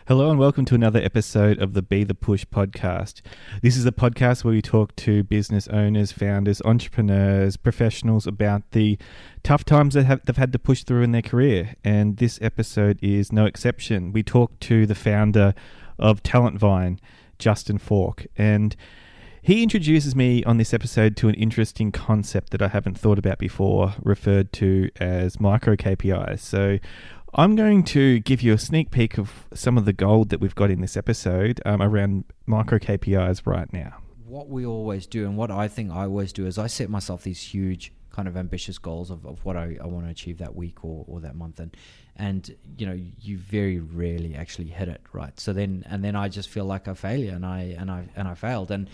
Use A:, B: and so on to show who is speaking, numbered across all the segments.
A: Hello and welcome to another episode of the Be The Push podcast. This is a podcast where we talk to business owners, founders, entrepreneurs, professionals about the tough times that they've had to push through in their career. And this episode is no exception. We talk to the founder of Talentvine, Justin Falk. And he introduces me on this episode to an interesting concept that I haven't thought about before, referred to as Micro KPIs. So I'm going to give you a sneak peek of some of the gold that we've got in this episode around Micro KPIs right now.
B: What we always do, and what I think I always do, is I set myself these huge kind of ambitious goals of what I want to achieve that week or that month. And you know, you very rarely actually hit it, right? So then I just feel like a failure, and I failed. And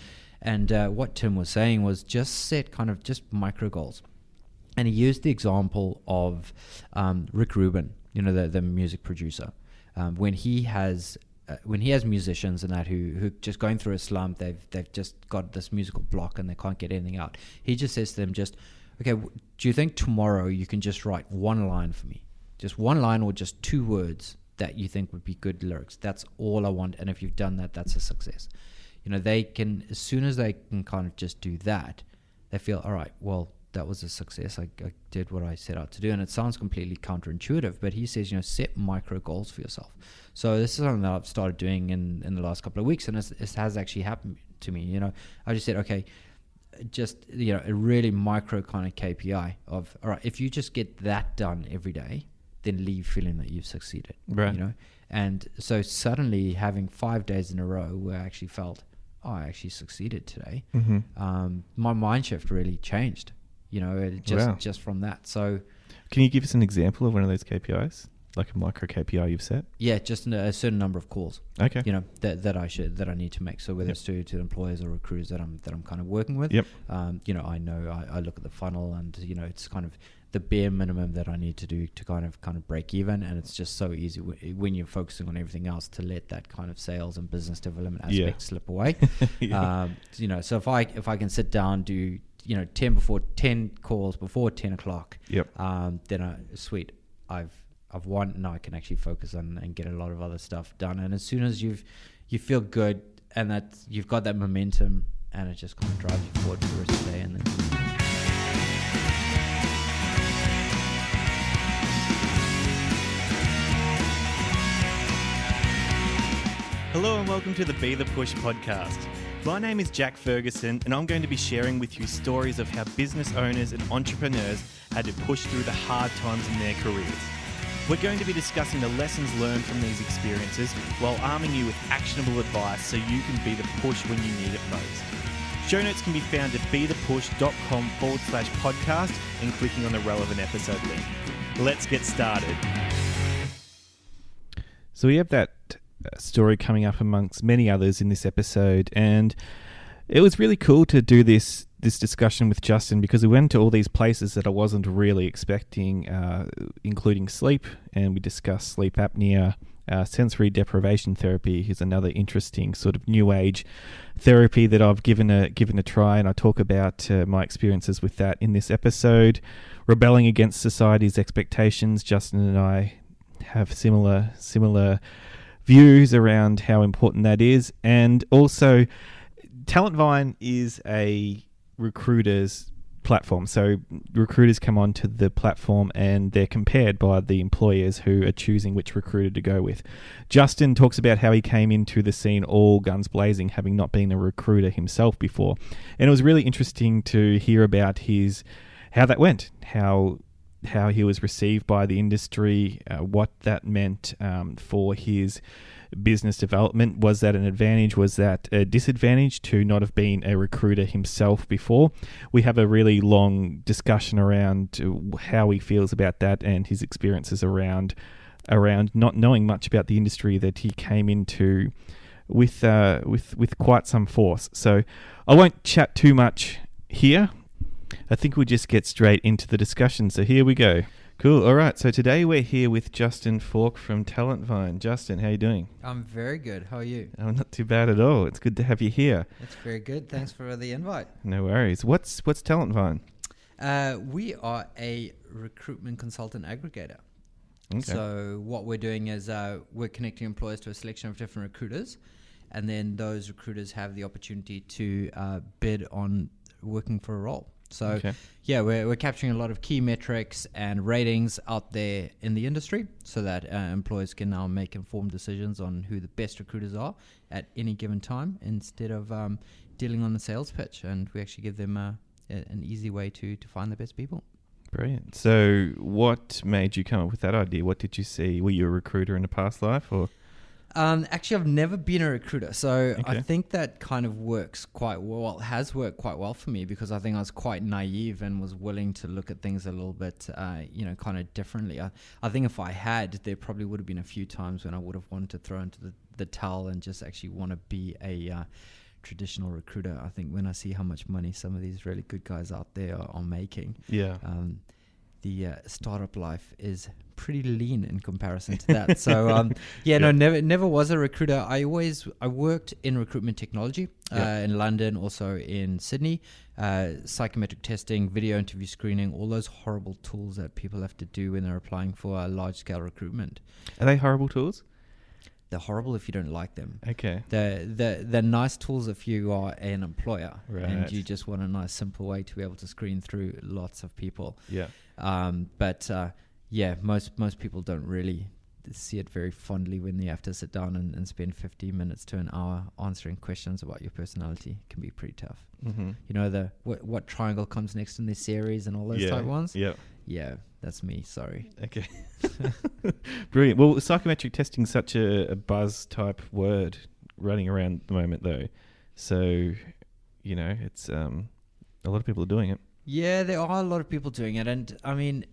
B: what Tim was saying was just set kind of just micro goals. And he used the example of Rick Rubin, you know, the music producer. When he has musicians and that who just going through a slump, they've just got this musical block and they can't get anything out. He just says to them, okay, do you think tomorrow you can just write one line for me? Just one line or just two words that you think would be good lyrics. That's all I want. And if you've done that, that's a success. You know, they can, as soon as they can kind of just do that, they feel, all right, well, that was a success. I did what I set out to do. And it sounds completely counterintuitive, but he says, you know, set micro goals for yourself. So this is something that I've started doing in the last couple of weeks, and it has actually happened to me. You know, I just said, okay, just, you know, a really micro kind of KPI of, all right, if you just get that done every day, then leave feeling that you've succeeded, right? You know? And so suddenly having 5 days in a row where I actually felt, oh, I actually succeeded today. Mm-hmm. My mind shift really changed. You know, just from that. So,
A: can you give us an example of one of those KPIs, like a micro KPI you've set?
B: Yeah, just a certain number of calls.
A: Okay.
B: You know, that I need to make. So whether it's to employers or recruiters that I'm kind of working with.
A: Yep.
B: You know, I look at the funnel, and you know, it's kind of the bare minimum that I need to do to kind of break even. And it's just so easy when you're focusing on everything else to let that kind of sales and business development aspect slip away. Yeah. You know, so if I can sit down, do, you know, 10 calls before 10 o'clock.
A: Yep.
B: Then I've won. Now I can actually focus on and get a lot of other stuff done. And as soon as you feel good and that you've got that momentum, and it just kind of drives you forward for the rest of the day. And then
A: hello and welcome to the Be The Push podcast. My name is Jack Ferguson, and I'm going to be sharing with you stories of how business owners and entrepreneurs had to push through the hard times in their careers. We're going to be discussing the lessons learned from these experiences while arming you with actionable advice so you can be the push when you need it most. Show notes can be found at bethepush.com/podcast and clicking on the relevant episode link. Let's get started. So we have that story coming up amongst many others in this episode, and it was really cool to do this discussion with Justin because we went to all these places that I wasn't really expecting, including sleep, and we discussed sleep apnea. Sensory Deprivation Therapy is another interesting sort of new age therapy that I've given a try, and I talk about my experiences with that in this episode. Rebelling against society's expectations. Justin and I have similar views around how important that is. And also, Talentvine is a recruiter's platform. So recruiters come onto the platform and they're compared by the employers who are choosing which recruiter to go with. Justin talks about how he came into the scene all guns blazing, having not been a recruiter himself before. And it was really interesting to hear about how that went, how he was received by the industry, what that meant for his business development. Was that an advantage? Was that a disadvantage to not have been a recruiter himself before? We have a really long discussion around how he feels about that and his experiences around not knowing much about the industry that he came into with quite some force. So I won't chat too much here. I think we'll just get straight into the discussion. So here we go. Cool. All right. So today we're here with Justin Falk from Talentvine. Justin, how are you doing?
B: I'm very good. How are you?
A: Oh, not too bad at all. It's good to have you here.
B: That's very good. Thanks for the invite.
A: No worries. What's Talentvine?
B: We are a recruitment consultant aggregator.
A: Okay.
B: So what we're doing is we're connecting employers to a selection of different recruiters, and then those recruiters have the opportunity to bid on working for a role. So yeah, we're capturing a lot of key metrics and ratings out there in the industry so that employers can now make informed decisions on who the best recruiters are at any given time instead of dealing on the sales pitch. And we actually give them an easy way to find the best people.
A: Brilliant. So what made you come up with that idea? What did you see? Were you a recruiter in a past life, or?
B: Actually, I've never been a recruiter, so I think that kind of works quite well. Has worked quite well for me because I think I was quite naive and was willing to look at things a little bit, kind of differently. I think if I had, there probably would have been a few times when I would have wanted to throw into the towel and just actually want to be a traditional recruiter. I think when I see how much money some of these really good guys out there are making, the startup life is pretty lean in comparison to that. So never was a recruiter. I worked in recruitment technology in London, also in Sydney, psychometric testing, video interview screening, all those horrible tools that people have to do when they're applying for large scale recruitment.
A: Are they horrible tools?
B: They're horrible if you don't like them.
A: Okay.
B: They're nice tools if you are an employer and you
A: Right.
B: just want a nice simple way to be able to screen through lots of people.
A: Yeah.
B: Most people don't really see it very fondly when you have to sit down and spend 15 minutes to an hour answering questions about your personality. It can be pretty tough.
A: Mm-hmm.
B: You know, what triangle comes next in this series and all those type ones?
A: Yeah.
B: Yeah, that's me. Sorry.
A: Okay. Brilliant. Well, psychometric testing is such a buzz type word running around at the moment, though. So, it's a lot of people are doing it.
B: Yeah, there are a lot of people doing it. And I mean,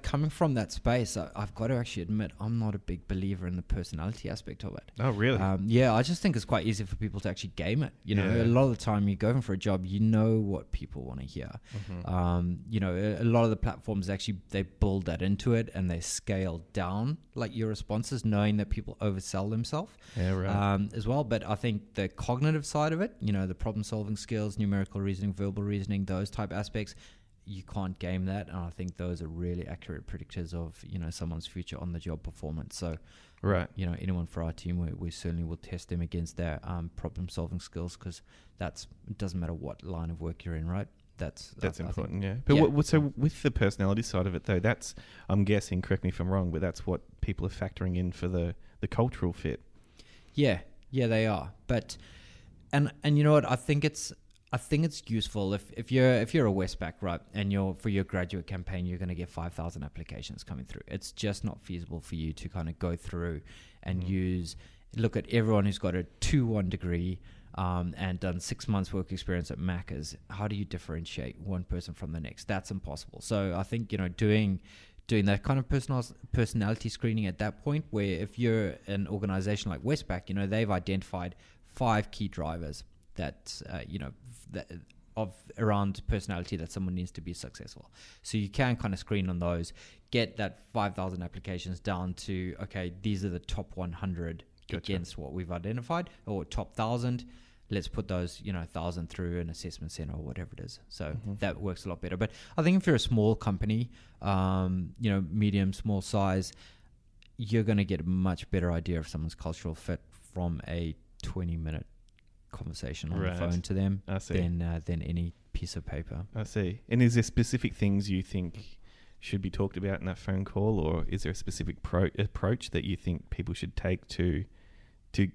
B: coming from that space, I've got to actually admit, I'm not a big believer in the personality aspect of it.
A: Oh, really?
B: I just think it's quite easy for people to actually game it. A lot of the time you go in for a job, you know what people want to hear.
A: Mm-hmm.
B: A lot of the platforms actually, they build that into it and they scale down like your responses, knowing that people oversell themselves as well. But I think the cognitive side of it, the problem solving skills, numerical reasoning, verbal reasoning, those type aspects, you can't game that, and I think those are really accurate predictors of someone's future on the job performance. So anyone for our team, we certainly will test them against their problem solving skills, because it doesn't matter what line of work you're in, right? That's
A: important. But so with the personality side of it, though, that's, I'm guessing, correct me if I'm wrong, but that's what people are factoring in for the cultural fit. Yeah,
B: they are. But and you know what, I think it's useful if you're a Westpac, right, and for your graduate campaign, you're going to get 5,000 applications coming through. It's just not feasible for you to kind of go through and look at everyone who's got a 2-1 degree and done 6 months work experience at Macca's. How do you differentiate one person from the next? That's impossible. So I think doing that kind of personality screening at that point, where if you're an organization like Westpac, they've identified 5 key drivers that of around personality that someone needs to be successful. So you can kind of screen on those, get that 5,000 applications down to, okay, these are the top 100 against what we've identified, or top 1,000. Let's put those 1,000 through an assessment center or whatever it is. So that works a lot better. But I think if you're a small company, medium, small size, you're going to get a much better idea of someone's cultural fit from a 20-minute conversation on the phone to them than any piece of paper.
A: I see. And is there specific things you think should be talked about in that phone call, or is there a specific approach that you think people should take to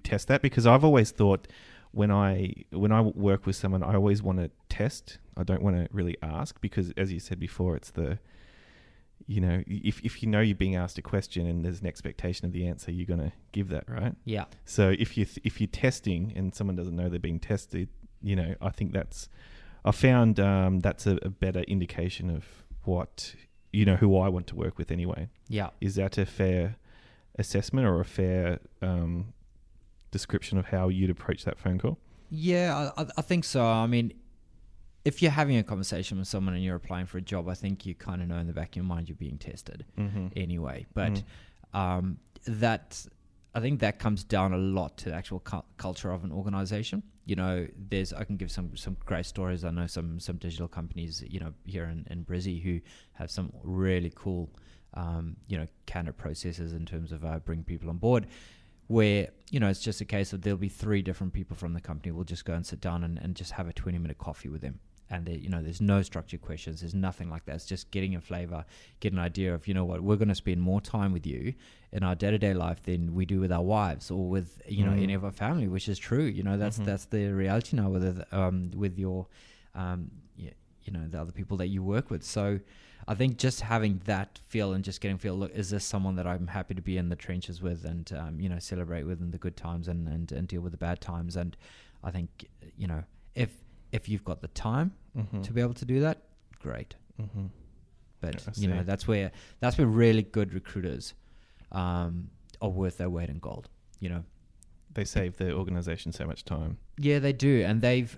A: test that? Because I've always thought when I work with someone, I always want to test. I don't want to really ask, because as you said before, it's the if you're being asked a question and there's an expectation of the answer, you're going to give that, right?
B: Yeah.
A: So if you're testing and someone doesn't know they're being tested, I think I found that's a better indication of what, who I want to work with anyway.
B: Yeah.
A: Is that a fair assessment or a fair description of how you'd approach that phone call?
B: Yeah, I think so. I mean, if you're having a conversation with someone and you're applying for a job, I think you kind of know in the back of your mind you're being tested anyway. But I think that comes down a lot to the actual culture of an organization. I can give some great stories. I know some digital companies, here in Brizzy, who have some really cool candidate processes in terms of bringing people on board, where, it's just a case of there'll be 3 different people from the company. We'll just go and sit down and just have a 20-minute coffee with them. And there's no structured questions. There's nothing like that. It's just getting a flavor, get an idea of, we're going to spend more time with you in our day-to-day life than we do with our wives or with, any of our family, which is true. That's the reality now with your, the other people that you work with. So I think just having that feel and just getting feel, look, is this someone that I'm happy to be in the trenches with and, celebrate with in the good times and deal with the bad times. And I think, if you've got the time to be able to do that, great. But that's where really good recruiters are worth their weight in gold.
A: They save the organization so much time.
B: Yeah, they do, and they've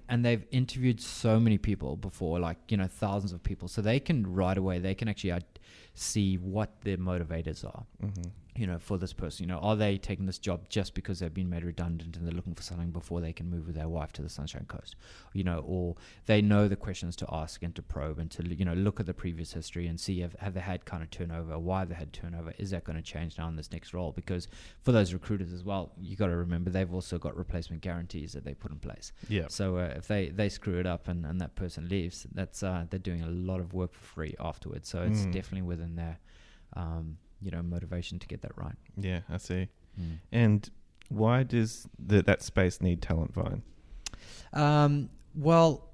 B: interviewed so many people before, thousands of people, so they can right away actually see what their motivators are. For this person, are they taking this job just because they've been made redundant and they're looking for something before they can move with their wife to the Sunshine Coast, or they know the questions to ask and to probe and to, look at the previous history and see have they had kind of turnover, why they had turnover, is that going to change now in this next role? Because for those recruiters as well, you got to remember they've also got replacement guarantees that they put in place. Yeah. So if they screw it up and that person leaves, that's they're doing a lot of work for free afterwards. So it's definitely within their motivation to get that right.
A: Yeah, I see. And why does that space need talent, Vine?
B: Well,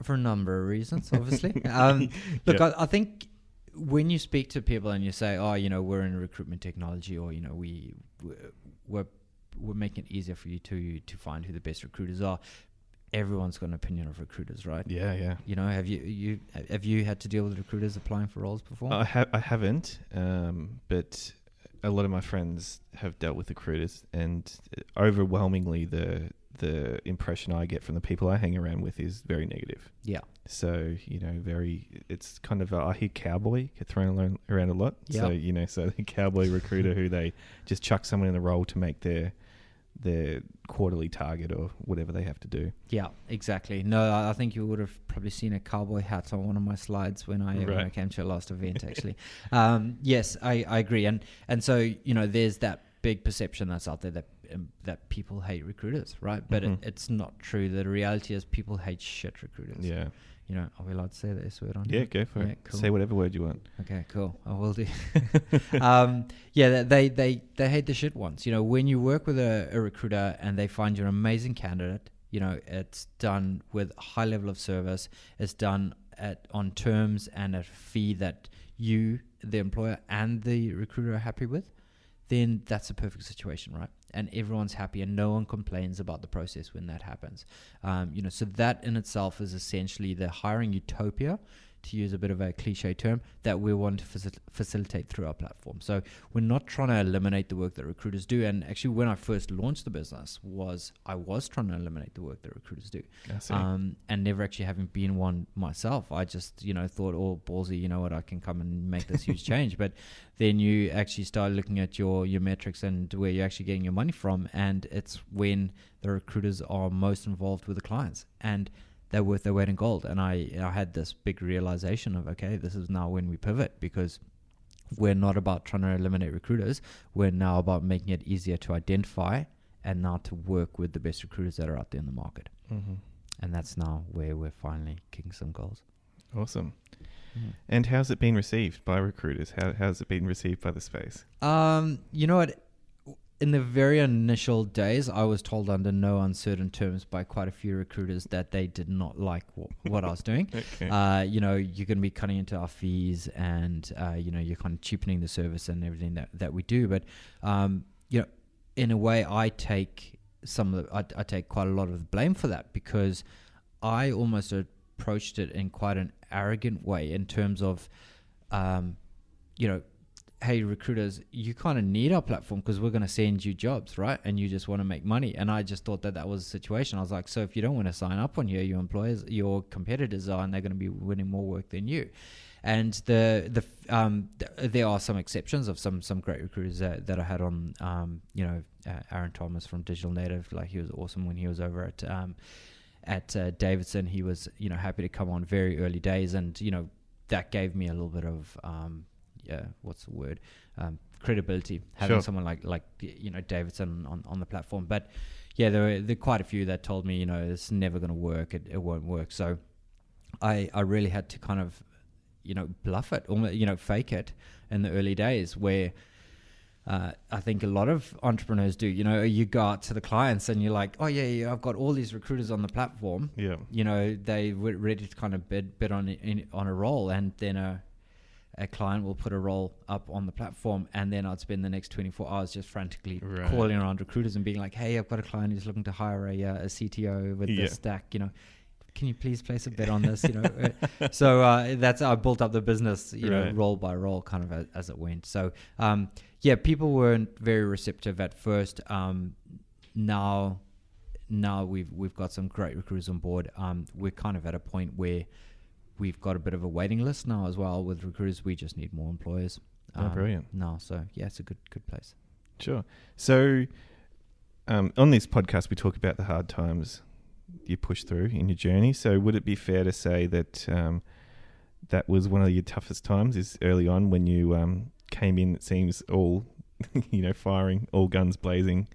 B: for a number of reasons, obviously. Look, I think when you speak to people and you say, we're in recruitment technology, or, we're making it easier for you to find who the best recruiters are, everyone's got an opinion of recruiters, right?
A: Yeah.
B: Have you had to deal with recruiters applying for roles before?
A: I haven't, but a lot of my friends have dealt with recruiters, and overwhelmingly the impression I get from the people I hang around with is very negative. Yeah. So, it's kind of I hear cowboy get thrown around a lot. Yep. So the cowboy recruiter who they just chuck someone in the role to make their quarterly target or whatever they have to do.
B: Yeah, exactly. No, I think you would have probably seen a cowboy hat on one of my slides when I came to your last event, actually. Yes, I agree. And so, there's that big perception that's out there that people hate recruiters, right? But it's not true. The reality is people hate shit recruiters. Yeah. Are we allowed to say the S word on here?
A: Yeah, go for it. Cool. Say whatever word you want.
B: Okay, cool. I will do. They hate the shit ones. When you work with a recruiter and they find you're an amazing candidate, it's done with a high level of service. It's done on terms and a fee that you, the employer, and the recruiter are happy with, then that's a perfect situation, right? And everyone's happy and no one complains about the process when that happens. So that in itself is essentially the hiring utopia, to use a bit of a cliche term, that we want to facilitate through our platform. So we're not trying to eliminate the work that recruiters do. And actually, when I first launched the business, I was trying to eliminate the work that recruiters do. And never actually having been one myself. I just, thought, ballsy, I can come and make this huge change. But then you actually start looking at your metrics and where you're actually getting your money from. And it's when the recruiters are most involved with the clients. And they're worth their weight in gold. And I had this big realization of, okay, this is now when we pivot, because we're not about trying to eliminate recruiters. We're now about making it easier to identify and now to work with the best recruiters that are out there in the market. And that's now where we're finally kicking some goals.
A: Awesome. And how's it been received by recruiters? How's it been received by the space?
B: You know what? In the very initial days, I was told under no uncertain terms by quite a few recruiters that they did not like what I was doing. Okay. You're going to be cutting into our fees and, you're kind of cheapening the service and everything that we do. But, in a way, I take I take quite a lot of the blame for that, because I almost approached it in quite an arrogant way in terms of, hey, recruiters, you kind of need our platform because we're going to send you jobs, right? And you just want to make money. And I just thought that was the situation. I was like, so if you don't want to sign up on here, your competitors are, and they're going to be winning more work than you. And there are some exceptions of some great recruiters that I had on, Aaron Thomas from Digital Native. Like, he was awesome when he was over at Davidson. He was, happy to come on very early days. And, that gave me a little bit of, what's the word, credibility, having someone like Davidson on the platform. But yeah, there were quite a few that told me, it's never going to work, it won't work. So I really had to kind of bluff it, or fake it in the early days, where I think a lot of entrepreneurs do. You go out to the clients and you're like, oh yeah, I've got all these recruiters on the platform.
A: Yeah.
B: They were ready to kind of bid on a role, and then a client will put a role up on the platform, and then I'd spend the next 24 hours just frantically calling around recruiters and being like, hey, I've got a client who's looking to hire a CTO with this stack. Can you please place a bet on this? So I built up the business, role by role, kind of as it went. So people weren't very receptive at first. Now we've got some great recruiters on board. We're kind of at a point where we've got a bit of a waiting list now as well with recruiters. We just need more employers.
A: Brilliant.
B: No, so yeah, it's a good place.
A: Sure. So on this podcast, we talk about the hard times you push through in your journey. So would it be fair to say that that was one of your toughest times, is early on when you came in, it seems, all firing, all guns blazing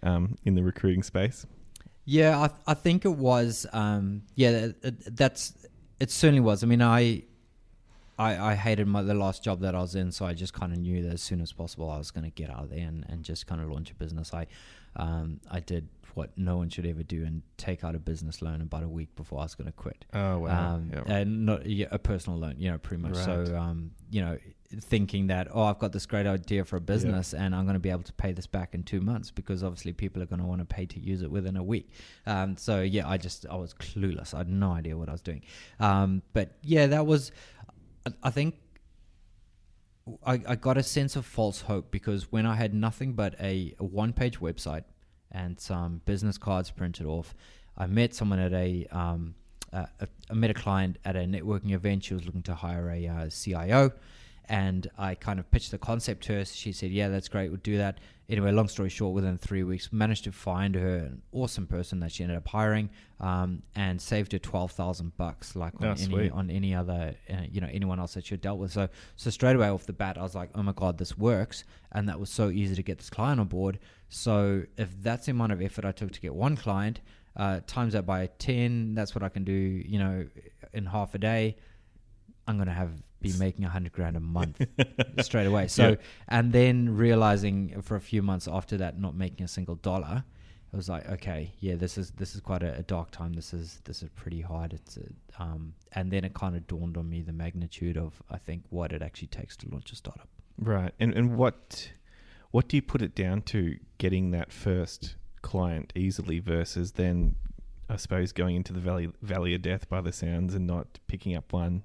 A: in the recruiting space?
B: Yeah, I think it was. It certainly was. I mean, I hated the last job that I was in, so I just kind of knew that as soon as possible I was going to get out of there and just kind of launch a business. I did what no one should ever do and take out a business loan about a week before I was going to quit.
A: Oh, wow.
B: And not a personal loan, pretty much. Right. So, thinking that, I've got this great idea for a business and I'm going to be able to pay this back in 2 months, because obviously people are going to want to pay to use it within a week. I was clueless. I had no idea what I was doing. But yeah, that was, I think, I got a sense of false hope, because when I had nothing but a one-page website and some business cards printed off, I met someone at I met a client at a networking event. She was looking to hire a CIO, and I kind of pitched the concept to her. She said, yeah, that's great, we'll do that. Anyway, long story short, within 3 weeks, managed to find her an awesome person that she ended up hiring, and saved her $12,000, like on any other, anyone else that she had dealt with. So straight away off the bat, I was like, oh my God, this works. And that was so easy to get this client on board. So if that's the amount of effort I took to get one client, times that by 10, that's what I can do, in half a day. I'm going to be making $100,000 a month straight away. So, and then realizing for a few months after that, not making a single dollar, I was like, okay, yeah, this is quite a dark time. This is pretty hard. And then it kind of dawned on me the magnitude of, I think, what it actually takes to launch a startup.
A: Right. And what do you put it down to, getting that first client easily versus then, I suppose, going into the valley of death by the sounds and not picking up one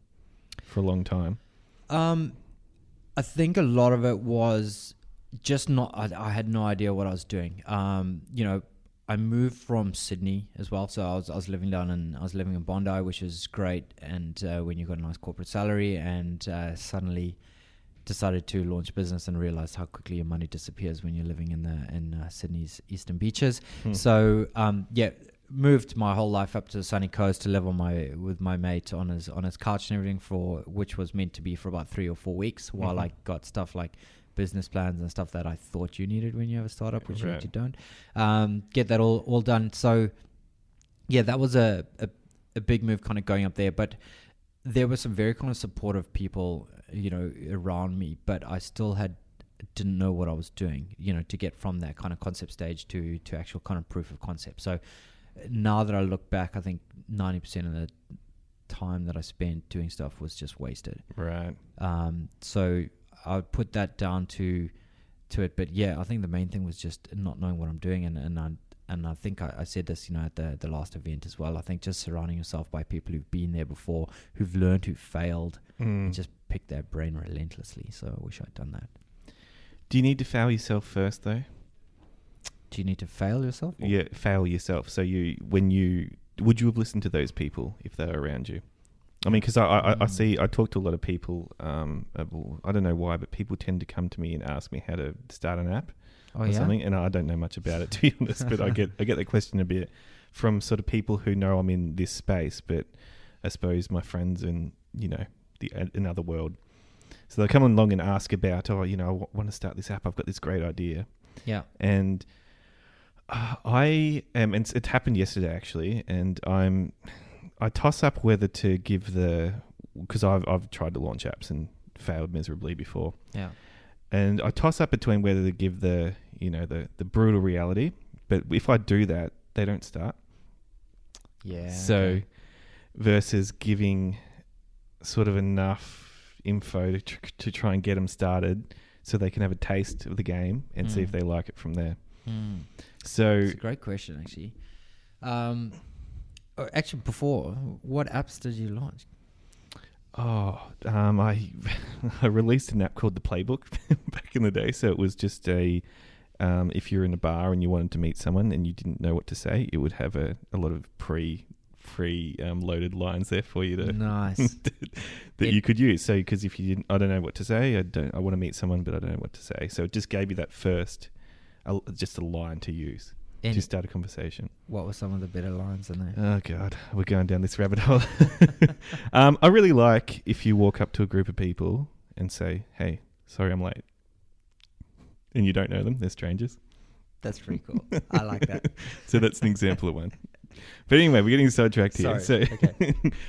A: for a long time?
B: I think a lot of it was just I had no idea what I was doing. I moved from Sydney as well, so I was living in Bondi, which is great, and when you've got a nice corporate salary, and suddenly decided to launch a business and realized how quickly your money disappears when you're living in Sydney's eastern beaches. So moved my whole life up to the sunny coast to live with my mate on his couch and everything, which was meant to be for about 3 or 4 weeks, while I got stuff like business plans and stuff that I thought you needed when you have a startup, which you actually don't. Get that all done. So yeah, that was a big move, kind of going up there. But there were some very kind of supportive people, around me, but I still didn't know what I was doing, to get from that kind of concept stage to actual kind of proof of concept. So now that I look back, I think 90% of the time that I spent doing stuff was just wasted.
A: Right.
B: So I would put that down to it. But yeah, I think the main thing was just not knowing what I'm doing. And I think I said this, at the last event as well. I think just surrounding yourself by people who've been there before, who've learned, who've failed, and just pick their brain relentlessly. So I wish I'd done that.
A: Do you need to fail yourself first, though?
B: Do you need to fail yourself?
A: Yeah, fail yourself. So would you have listened to those people if they were around you? I mean, because I talk to a lot of people. I don't know why, but people tend to come to me and ask me how to start an app or something, and I don't know much about it, to be honest. But I get the question a bit from sort of people who know I'm in this space, but I suppose my friends in another world So they'll come along and ask about, I want to start this app. I've got this great idea.
B: Yeah.
A: And and it happened yesterday actually, and I toss up whether to give because I've tried to launch apps and failed miserably before.
B: Yeah.
A: And I toss up between whether to give the brutal reality, but if I do that, they don't start.
B: Yeah.
A: So versus giving sort of enough info to try and get them started so they can have a taste of the game and see if they like it from there. So
B: it's a great question, actually. Actually, before, what apps did you launch?
A: I released an app called The Playbook back in the day. So it was just if you're in a bar and you wanted to meet someone and you didn't know what to say, it would have a lot of free loaded lines there for you to
B: nice
A: that you could use. So because if you didn't, I don't know what to say. I want to meet someone, but I don't know what to say. So it just gave you that first, just a line to use to start a conversation.
B: What were some of the better lines in there?
A: Oh God, we're going down this rabbit hole. I really like if you walk up to a group of people and say, "Hey, sorry, I'm late," and you don't know them; they're strangers.
B: That's pretty cool. I like that.
A: So that's an example of one. But anyway, we're getting sidetracked here.
B: Sorry.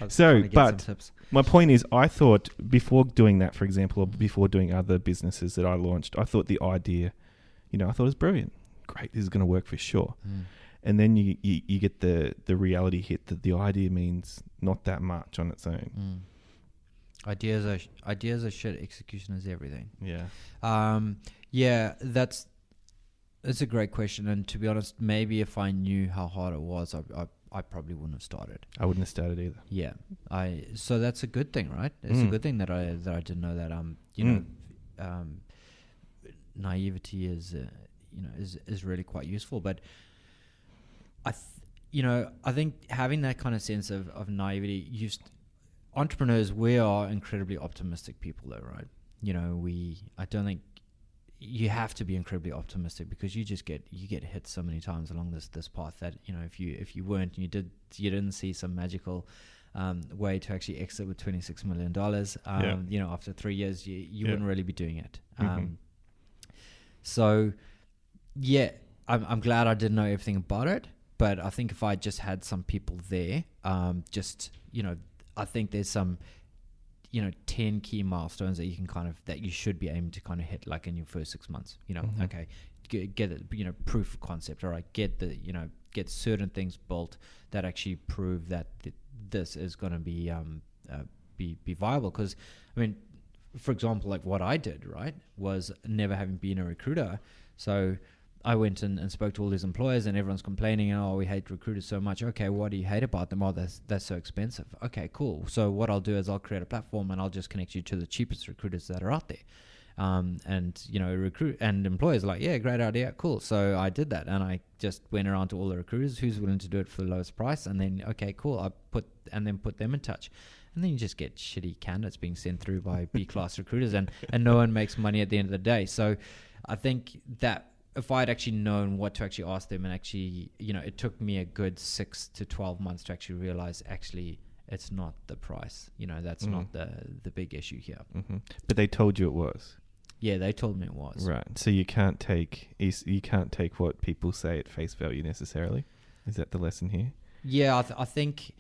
A: So, but my point is, I thought before doing that, for example, or before doing other businesses that I launched, I thought the idea, I thought it was brilliant. Great, this is going to work for sure. And then you get the reality hit that the idea means not that much on its own.
B: Ideas are shit. Execution is everything.
A: Yeah.
B: It's a great question, and to be honest, maybe if I knew how hard it was, I probably wouldn't have started.
A: I wouldn't have started either.
B: Yeah, so that's a good thing, right? It's a good thing that I didn't know that. Naivety is really quite useful, but I think having that kind of sense of naivety, entrepreneurs, we are incredibly optimistic people, though, right? I don't think. You have to be incredibly optimistic because you get hit so many times along this path that if you weren't and you didn't see some magical way to actually exit with $26 million after 3 years you wouldn't really be doing it. So yeah, I'm glad I didn't know everything about it, but I think if I just had some people there, I think there's some 10 key milestones that you can that you should be aiming to kind of hit like in your first 6 months. Okay, get it, proof of concept. All right, get certain things built that actually prove that this is going to be viable. Because I mean, for example, like what I did, right, was never having been a recruiter, so I went and spoke to all these employers, and everyone's complaining, oh, we hate recruiters so much. Okay, what do you hate about them? Oh, that's so expensive. Okay, cool. So what I'll do is I'll create a platform and I'll just connect you to the cheapest recruiters that are out there. Recruit and employers are like, yeah, great idea, cool. So I did that, and I just went around to all the recruiters who's willing to do it for the lowest price, and then okay, cool. I put them in touch. And then you just get shitty candidates being sent through by B-class recruiters, and no one makes money at the end of the day. So I think that if I'd actually known what to actually ask them, and actually, it took me a good 6 to 12 months to actually realize actually it's not the price. That's not the big issue here.
A: But they told you it was.
B: Yeah, they told me it was.
A: Right. So you can't take what people say at face value necessarily. Is that the lesson here?
B: Yeah, I think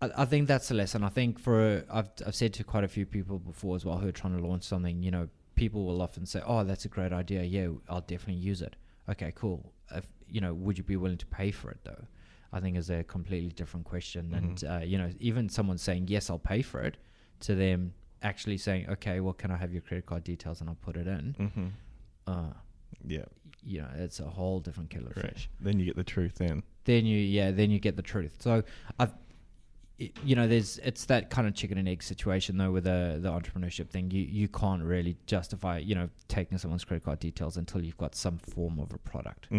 B: that's the lesson. I think I've said to quite a few people before as well who are trying to launch something, people will often say, oh, that's a great idea. Yeah, I'll definitely use it. Okay, cool. Would you be willing to pay for it though? I think is a completely different question. And, even someone saying, yes, I'll pay for it, to them actually saying, okay, well, can I have your credit card details and I'll put it in? It's a whole different kettle of fish.
A: Then you get the truth then
B: you get the truth. So it's that kind of chicken and egg situation though with the entrepreneurship thing. You can't really justify taking someone's credit card details until you've got some form of a product.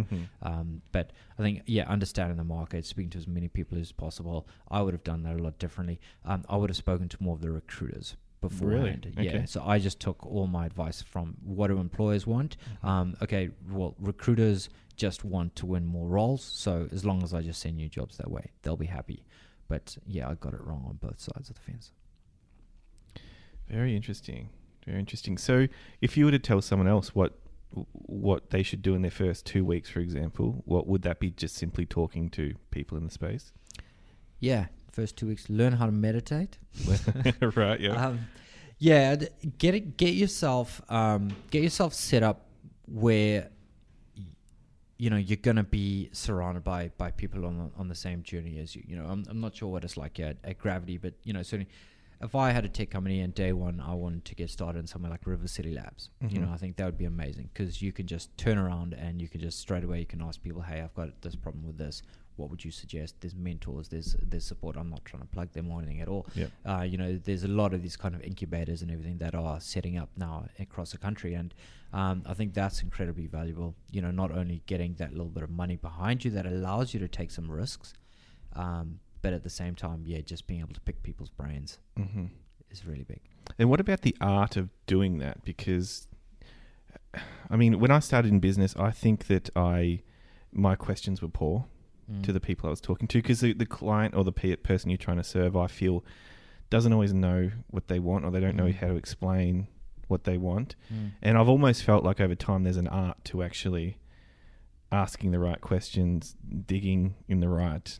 B: But I think understanding the market, speaking to as many people as possible, I would have done that a lot differently. I would have spoken to more of the recruiters beforehand.
A: Really? Okay.
B: Yeah, so I just took all my advice from what do employers want. Okay, well, recruiters just want to win more roles, so as long as I just send you jobs that way, they'll be happy. But yeah, I got it wrong on both sides of the fence.
A: Very interesting. Very interesting. So if you were to tell someone else what they should do in their first 2 weeks, for example, what would that be? Just simply talking to people in the space?
B: Yeah, first 2 weeks, learn how to meditate.
A: Right, yeah.
B: Get yourself set up where you're going to be surrounded by people on the same journey as you. I'm not sure what it's like at Gravity, but certainly if I had a tech company and day one I wanted to get started in somewhere like River City Labs, I think that would be amazing, because you can just turn around and you can just straight away you can ask people, hey, I've got this problem with this. What would you suggest? There's mentors, there's support. I'm not trying to plug them or anything at all.
A: Yep.
B: There's a lot of these kind of incubators and everything that are setting up now across the country, and I think that's incredibly valuable. Not only getting that little bit of money behind you that allows you to take some risks, but at the same time, just being able to pick people's brains is really big.
A: And what about the art of doing that? Because, I mean, when I started in business, I think that my questions were poor to the people I was talking to, because the client or the person you're trying to serve, I feel, doesn't always know what they want, or they don't know how to explain what they want. And I've almost felt like over time there's an art to actually asking the right questions, digging in the right,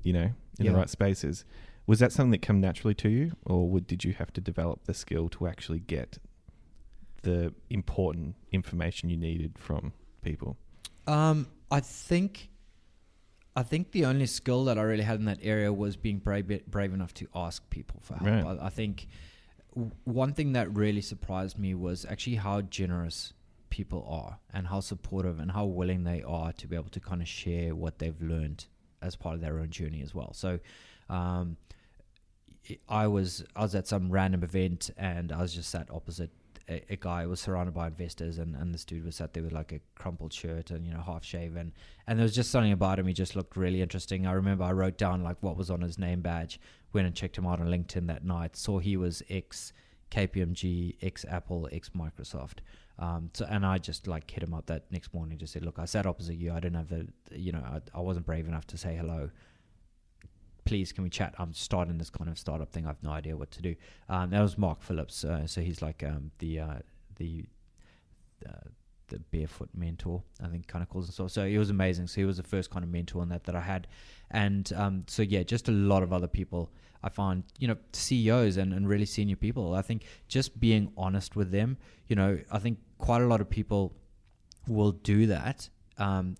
A: the right spaces. Was that something that came naturally to you, or did you have to develop the skill to actually get the important information you needed from people?
B: I think the only skill that I really had in that area was being brave enough to ask people for help.
A: Right.
B: I think one thing that really surprised me was actually how generous people are, and how supportive and how willing they are to be able to kind of share what they've learned as part of their own journey as well. So I was at some random event, and I was just sat opposite a guy. Was surrounded by investors, and this dude was sat there with like a crumpled shirt and half shaven, and there was just something about him. He just looked really interesting. I remember I wrote down like what was on his name badge, went and checked him out on LinkedIn that night, saw he was ex KPMG, ex Apple, ex Microsoft. And I just like hit him up that next morning, just said, look, I sat opposite you, I didn't have I wasn't brave enough to say hello. Please, can we chat? I'm starting this kind of startup thing. I have no idea what to do. That was Mark Phillips. So he's like the barefoot mentor, I think, kind of calls himself. So he was amazing. So he was the first kind of mentor on that I had. And just a lot of other people. I find, CEOs and really senior people. I think just being honest with them. I think quite a lot of people will do that.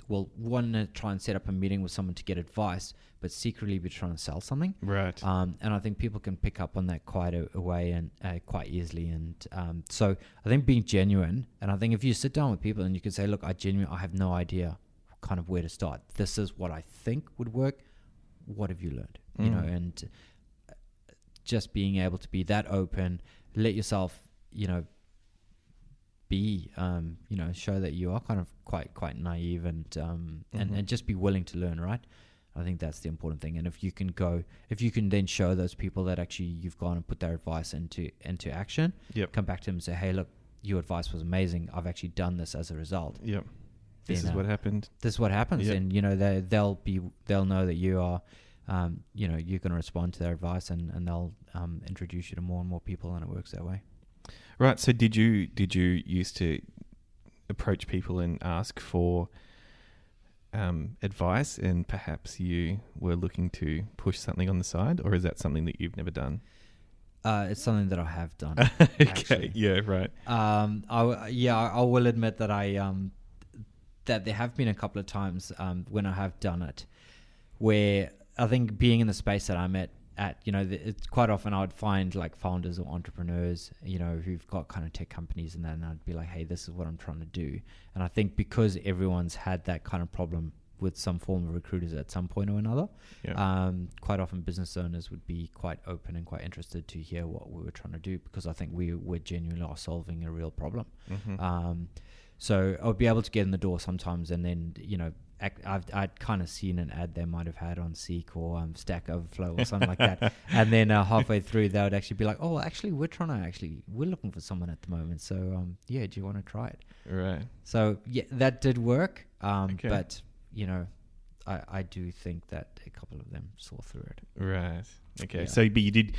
B: Will want to try and set up a meeting with someone to get advice, but secretly be trying to sell something.
A: Right.
B: And I think people can pick up on that quite a way and quite easily. And so I think being genuine, and I think if you sit down with people and you can say, look, I have no idea kind of where to start. This is what I think would work. What have you learned? And just being able to be that open, let yourself, be, show that you are kind of quite naive and just be willing to learn, right? I think that's the important thing. And if you can then show those people that actually you've gone and put their advice into action, come back to them and say, hey, look, your advice was amazing. I've actually done this as a result.
A: Yep. This is what happened.
B: This is what happens.
A: Yep.
B: And, they'll know that you are, you're going to respond to their advice, and they'll introduce you to more and more people, and it works that way.
A: Right. So did you used to approach people and ask for advice, and perhaps you were looking to push something on the side, or is that something that you've never done?
B: It's something that I have done.
A: Okay.
B: Actually.
A: Yeah. Right.
B: I will admit that that there have been a couple of times when I have done it, where I think being in the space that I'm at, it's quite often I would find like founders or entrepreneurs, who've got kind of tech companies, and then I'd be like, hey, this is what I'm trying to do. And I think because everyone's had that kind of problem with some form of recruiters at some point or another, quite often business owners would be quite open and quite interested to hear what we were trying to do, because I think we genuinely are solving a real problem. So I would be able to get in the door sometimes, and then, I'd kind of seen an ad they might have had on Seek or Stack Overflow or something like that. And then halfway through, they would actually be like, oh, actually, we're looking for someone at the moment. So, do you want to try it?
A: Right.
B: So, that did work.
A: Okay.
B: But, I do think that a couple of them saw through it.
A: Right. Okay.
B: Yeah.
A: So, but you did,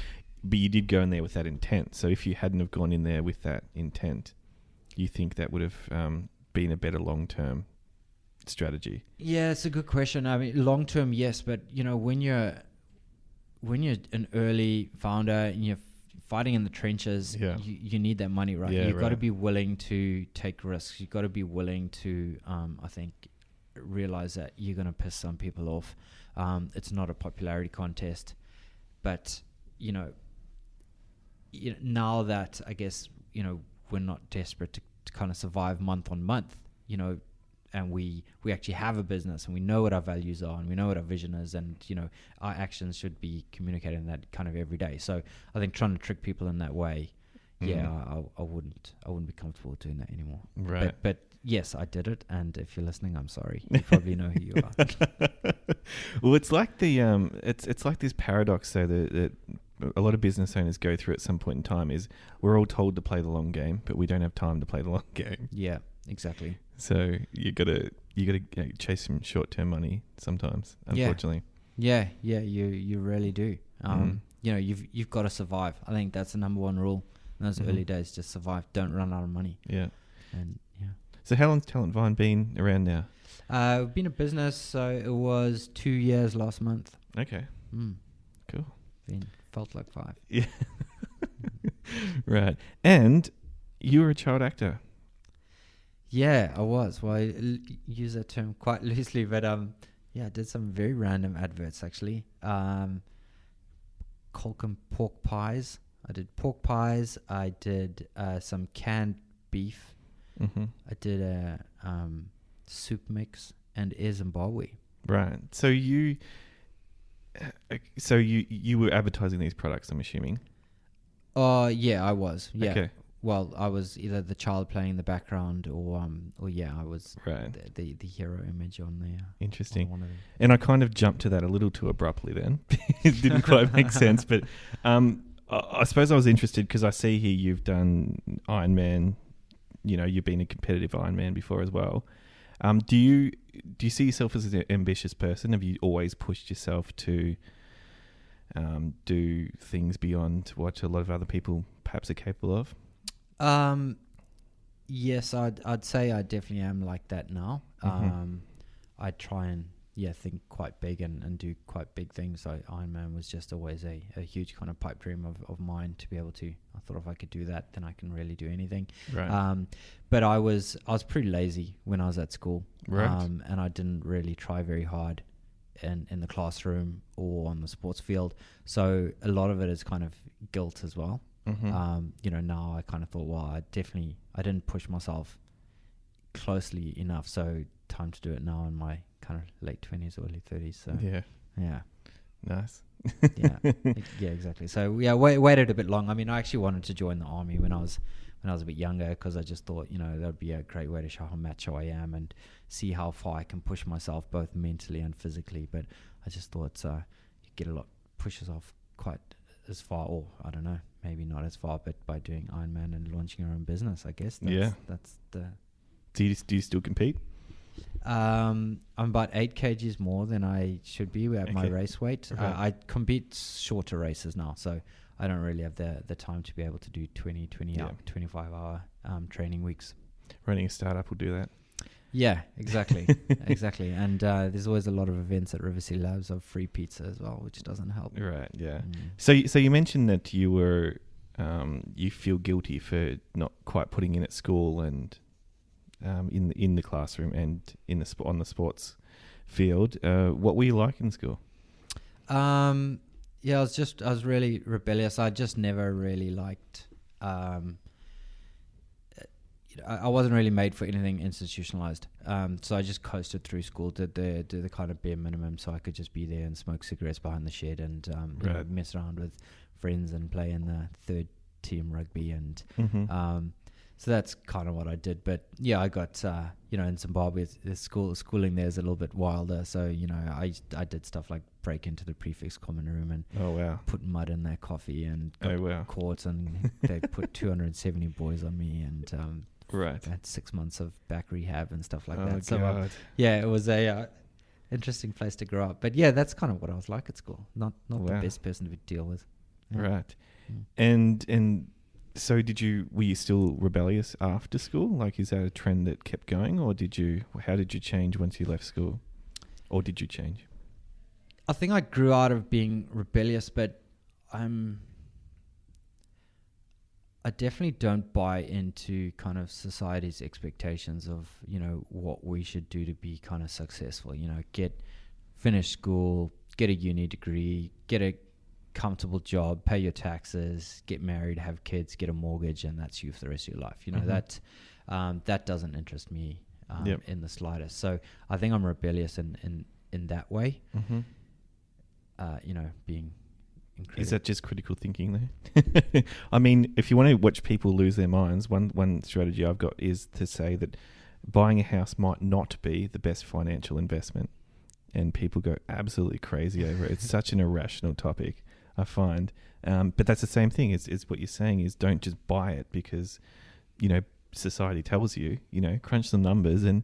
A: but you did go in there with that intent. So if you hadn't have gone in there with that intent, you think that would have been a better long-term strategy?
B: Yeah, it's a good question. I mean, long-term, yes, but when you're an early founder and you're fighting in the trenches, you need that money, right? You've got to be willing to take risks. You've got to be willing to, I think, realize that you're going to piss some people off. It's not a popularity contest, but now that I guess we're not desperate to kind of survive month on month, and we actually have a business and we know what our values are and we know what our vision is, and our actions should be communicating that kind of every day. So I think trying to trick people in that way, I wouldn't be comfortable doing that anymore.
A: Right.
B: But yes, I did it, and if you're listening, I'm sorry. You probably know who you are.
A: Well, it's like the it's like this paradox though that a lot of business owners go through at some point in time, is we're all told to play the long game, but we don't have time to play the long game.
B: Yeah, exactly.
A: So you gotta chase some short-term money sometimes, unfortunately.
B: Yeah, you really do. You've got to survive. I think that's the number one rule in those early days. Just survive. Don't run out of money.
A: Yeah.
B: And yeah.
A: So how long's Talent Vine been around now?
B: We've been a business, so it was 2 years last month.
A: Okay. Cool.
B: Felt like 5.
A: Yeah. Right. And you were a child actor.
B: Yeah, I was. Well, I use that term quite loosely, but I did some very random adverts actually. Colcom pork pies. I did pork pies. I did some canned beef. I did a soup mix and Air Zimbabwe.
A: Right. So you were advertising these products, I'm assuming.
B: Yeah, I was. Yeah.
A: Okay.
B: Well, I was either the child playing in the background, or I was the hero image on there.
A: Interesting.
B: On one of them.
A: And I kind of jumped to that a little too abruptly then. It didn't quite make sense, but I suppose I was interested because I see here you've done Ironman. You've been a competitive Ironman before as well. Do you see yourself as an ambitious person? Have you always pushed yourself to do things beyond what a lot of other people perhaps are capable of?
B: Yes, I'd say I definitely am like that now. I try and think quite big and do quite big things. So Ironman was just always a huge kind of pipe dream of mine to be able to. I thought if I could do that, then I can really do anything.
A: Right.
B: But I was pretty lazy when I was at school.
A: Right.
B: And I didn't really try very hard in the classroom or on the sports field. So a lot of it is kind of guilt as well. Now I kind of thought, well, I didn't push myself closely enough. So time to do it now in my kind of late 20s, early 30s. So yeah.
A: Nice.
B: Yeah, exactly. So waited a bit long. I mean, I actually wanted to join the army when I was a bit younger, because I just thought, that would be a great way to show how macho I am and see how far I can push myself both mentally and physically. But I just thought you push yourself quite as far, or I don't know, maybe not as far, but by doing Ironman and launching your own business, I guess. That's the.
A: Do you still compete?
B: I'm about 8 kgs more than I should be at my race weight.
A: Okay.
B: I compete shorter races now, so I don't really have the time to be able to do 25-hour training weeks.
A: Running a startup will do that.
B: Yeah, exactly. Exactly. And there's always a lot of events at River City Labs of free pizza as well, which doesn't help.
A: Right, yeah. So you mentioned that you were you feel guilty for not quite putting in at school and in the classroom and on the sports field. What were you like in school?
B: I was really rebellious. I just never really liked. I wasn't really made for anything institutionalized. So I just coasted through school, did the kind of bare minimum, so I could just be there and smoke cigarettes behind the shed and mess around with friends and play in the third team rugby and. So that's kind of what I did. But yeah, I got, in Zimbabwe, the schooling there is a little bit wilder. So, I did stuff like break into the prefect's common room and put mud in their coffee and got caught, and they put 270 boys on me and I had 6 months of back rehab and stuff like that. So, it was a interesting place to grow up. But yeah, that's kind of what I was like at school. Not the best person to deal with. Yeah.
A: Right.
B: Mm.
A: And so were you still rebellious after school? Like, is that a trend that kept going, or how did you change once you left school? Or did you change?
B: I think I grew out of being rebellious, but I definitely don't buy into kind of society's expectations of, what we should do to be kind of successful. Finish school, get a uni degree, get a comfortable job, pay your taxes, get married, have kids, get a mortgage, and that's you for the rest of your life. That doesn't interest me in the slightest. So I think I'm rebellious in that way.
A: Mm-hmm.
B: Being incredible.
A: Is that just critical thinking though? I mean, if you want to watch people lose their minds, one strategy I've got is to say that buying a house might not be the best financial investment. And people go absolutely crazy over it. It's such an irrational topic, I find. But that's the same thing. It's what you're saying is don't just buy it because, society tells you, crunch some numbers, and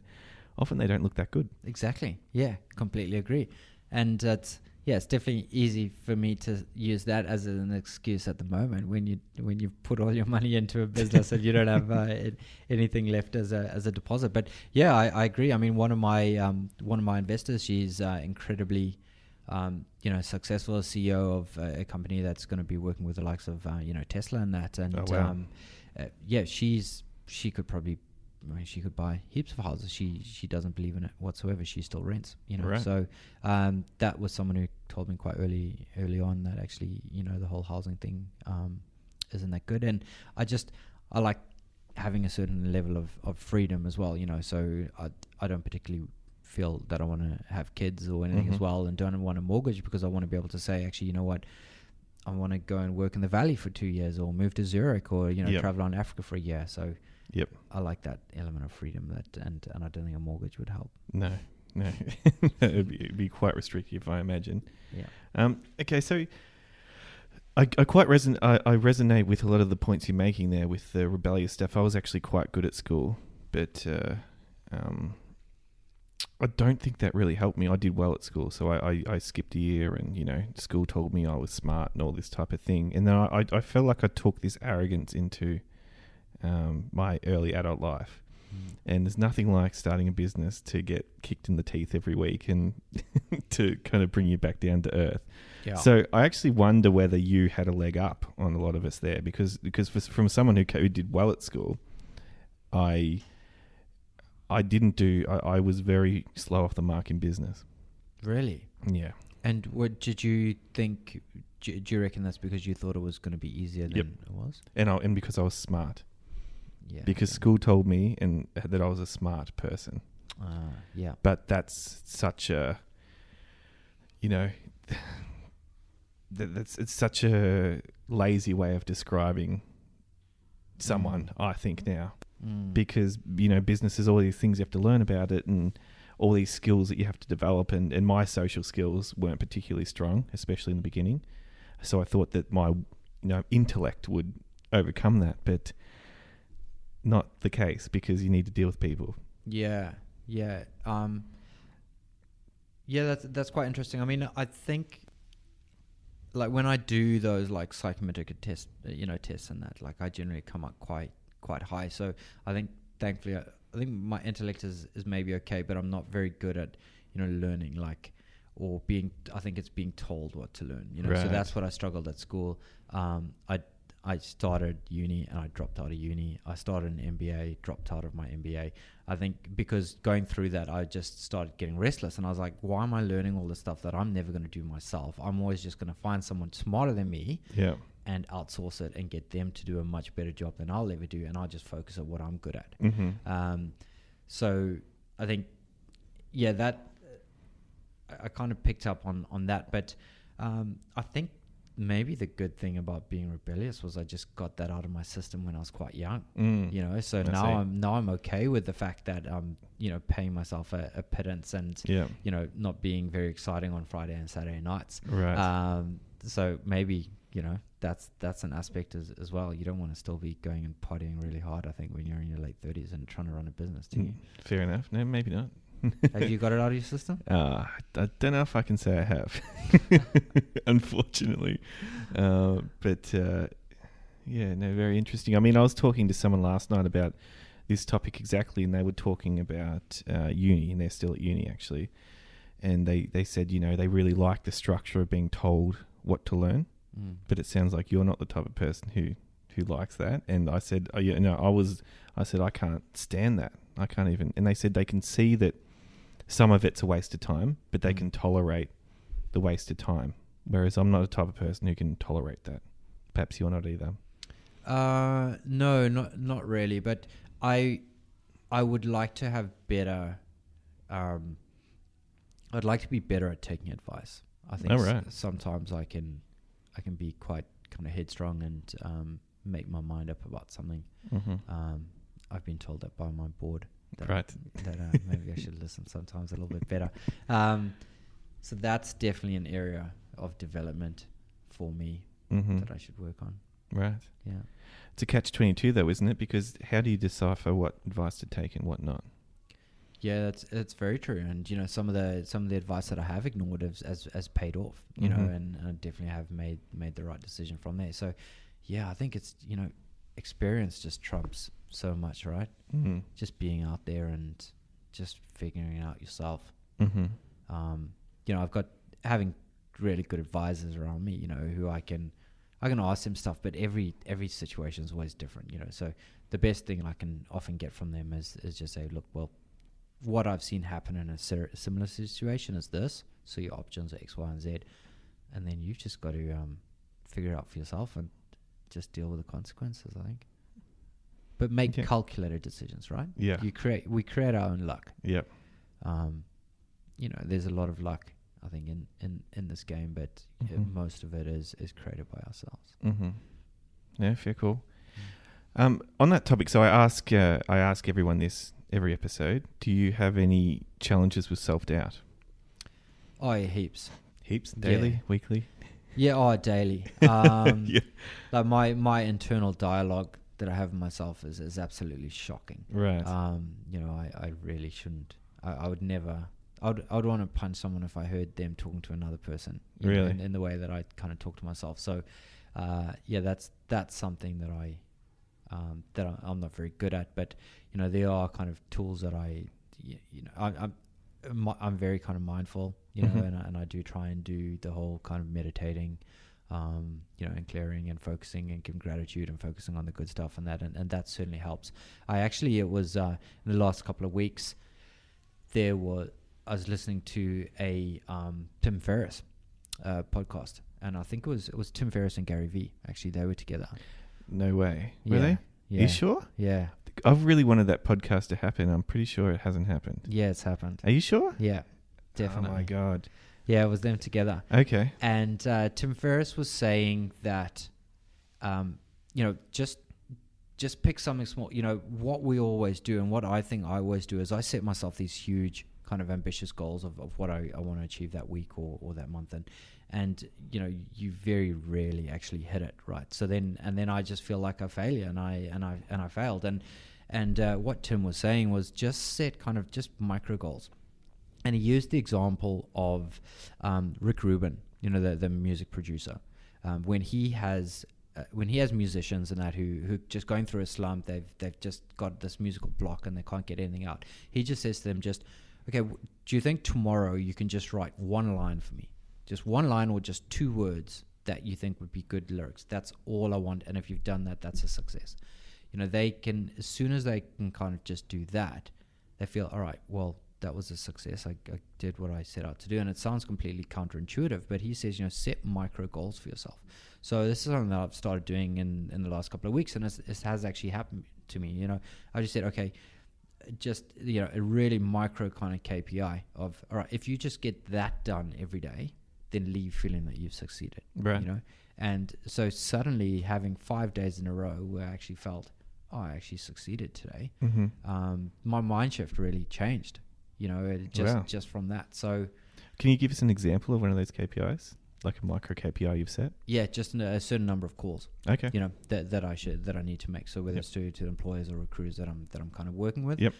A: often they don't look that good.
B: Exactly. Yeah, completely agree. And it's definitely easy for me to use that as an excuse at the moment when you've put all your money into a business and you don't have anything left as a deposit. But yeah, I agree. I mean, one of my investors, she's incredibly successful CEO of a company that's going to be working with the likes of Tesla and that. And she could probably. She could buy heaps of houses. She doesn't believe in it whatsoever. She still rents,
A: Right.
B: So that was someone who told me quite early on that actually, the whole housing thing isn't that good. And I like having a certain level of freedom as well, So I don't particularly feel that I want to have kids or anything as well, and don't want a mortgage because I want to be able to say, actually, you know what, I want to go and work in the Valley for 2 years or move to Zurich or travel around Africa for a year. So.
A: Yep.
B: I like that element of freedom and I don't think a mortgage would help.
A: No. It'd be quite restrictive, I imagine.
B: Yeah.
A: Okay, so I quite resonate with a lot of the points you're making there with the rebellious stuff. I was actually quite good at school, but I don't think that really helped me. I did well at school, so I skipped a year, and school told me I was smart and all this type of thing, and then I felt like I took this arrogance into my early adult life. And there's nothing like starting a business to get kicked in the teeth every week and to kind of bring you back down to earth.
B: Yeah.
A: So I actually wonder whether you had a leg up on a lot of us there because from someone who did well at school, I was very slow off the mark in business.
B: Really?
A: Yeah.
B: And what did you think? Do you reckon that's because you thought it was going to be easier than it was?
A: And because I was smart.
B: Yeah.
A: Because school told me that I was a smart person.
B: Yeah.
A: But that's such a, it's such a lazy way of describing someone, I think now. Because, business is all these things you have to learn about it and all these skills that you have to develop. And my social skills weren't particularly strong, especially in the beginning. So I thought that my, intellect would overcome that. But not the case because you need to deal with people.
B: Yeah. That's quite interesting. I mean, I think like when I do those like psychometric tests, tests and that, like I generally come up quite high. So I think thankfully, I think my intellect is maybe okay, but I'm not very good at, learning or I think it's being told what to learn,
A: Right.
B: So that's what I struggled at school. I started uni and I dropped out of uni. I started an MBA, dropped out of my MBA. I think because going through that, I just started getting restless and I was like, why am I learning all this stuff that I'm never going to do myself? I'm always just going to find someone smarter than me and outsource it and get them to do a much better job than I'll ever do. And I'll just focus on what I'm good at.
A: Mm-hmm.
B: So I think, that I kind of picked up on that. But I think maybe the good thing about being rebellious was I just got that out of my system when I was quite young. So now I'm okay with the fact that I'm paying myself a pittance and not being very exciting on Friday and Saturday nights.
A: Right.
B: So maybe that's an aspect as well. You don't want to still be going and partying really hard, I think, when you're in your late 30s and trying to run a business, do you?
A: Fair enough. No, maybe not.
B: Have you got it out of your system?
A: I don't know if I can say I have, unfortunately. Yeah, no, very interesting. I mean, I was talking to someone last night about this topic exactly, and they were talking about uni, and they're still at uni actually. And they said, they really like the structure of being told what to learn, but it sounds like you're not the type of person who likes that. And I said, I said, I can't stand that. I can't even. And they said they can see that some of it's a waste of time, but they can tolerate the waste of time. Whereas I'm not the type of person who can tolerate that. Perhaps you're not either.
B: No, not really. But I would like to have better. I'd like to be better at taking advice. I think sometimes I can be quite kind of headstrong and make my mind up about something. I've been told that by my board. That maybe I should listen sometimes a little bit better. So that's definitely an area of development for me that I should work on.
A: Right.
B: Yeah.
A: It's a catch-22 though, isn't it? Because how do you decipher what advice to take and what not?
B: Yeah, that's very true. And some of the advice that I have ignored has paid off. And I definitely have made the right decision from there. So yeah, I think it's experience just trumps so much, right? Just being out there and just figuring it out yourself. I've got having really good advisors around me, who I can ask them stuff, but every situation is always different, So the best thing I can often get from them is just say, look, well, what I've seen happen in a similar situation is this. So your options are X, Y, and Z, and then you've just got to figure it out for yourself and just deal with the consequences, I think. But make calculated decisions, right?
A: Yeah.
B: We create our own luck.
A: Yep.
B: There's a lot of luck, I think, in this game, but most of it is created by ourselves.
A: Yeah, fair, cool. On that topic, so I ask everyone this every episode. Do you have any challenges with self-doubt?
B: Oh, yeah, heaps.
A: Heaps? Daily? Weekly?
B: Yeah, daily. Like my internal dialogue that I have with myself is absolutely shocking.
A: Right.
B: I really shouldn't. I would never. I would want to punch someone if I heard them talking to another person.
A: Really?
B: In the way that I kind of talk to myself. So, that's something that I'm not very good at. But there are kind of tools that I'm very kind of mindful. And I do try and do the whole kind of meditating, and clearing and focusing and giving gratitude and focusing on the good stuff and that, and that certainly helps. It was in the last couple of weeks, I was listening to a Tim Ferriss podcast, and I think it was Tim Ferriss and Gary Vee. Actually, they were together.
A: No way. Were they?
B: Yeah.
A: Are you sure?
B: Yeah.
A: I've really wanted that podcast to happen. I'm pretty sure it hasn't happened.
B: Yeah, it's happened.
A: Are you sure?
B: Yeah, definitely.
A: Oh my God.
B: Yeah, it was them together.
A: Okay.
B: And Tim Ferriss was saying that, just pick something small. What we always do, and what I think I always do, is I set myself these huge kind of ambitious goals of what I want to achieve that week or that month, and you very rarely actually hit it, right? So then I just feel like a failure, and I failed. And what Tim was saying was just set kind of just micro goals. And he used the example of Rick Rubin, the music producer. When he has musicians and that who just going through a slump, they've just got this musical block and they can't get anything out. He just says to them, okay, do you think tomorrow you can just write one line for me? Just one line or just 2 words that you think would be good lyrics. That's all I want. And if you've done that, that's a success. They can, as soon as they can kind of just do that, they feel, all right, well, that was a success. I did what I set out to do. And it sounds completely counterintuitive, but he says, set micro goals for yourself. So this is something that I've started doing in the last couple of weeks, and it has actually happened to me. I just said, okay, just, a really micro kind of KPI of, all right, if you just get that done every day, then leave feeling that you've succeeded.
A: Right.
B: And so suddenly having 5 days in a row where I actually felt, I actually succeeded today. My mind shift really changed. Just from that. So,
A: can you give us an example of one of those KPIs? like a micro KPI you've set?
B: Yeah, just a certain number of calls.
A: Okay.
B: You know, that I need to make. So whether
A: Yep.
B: it's to employers or recruiters that I'm kind of working with.
A: Yep.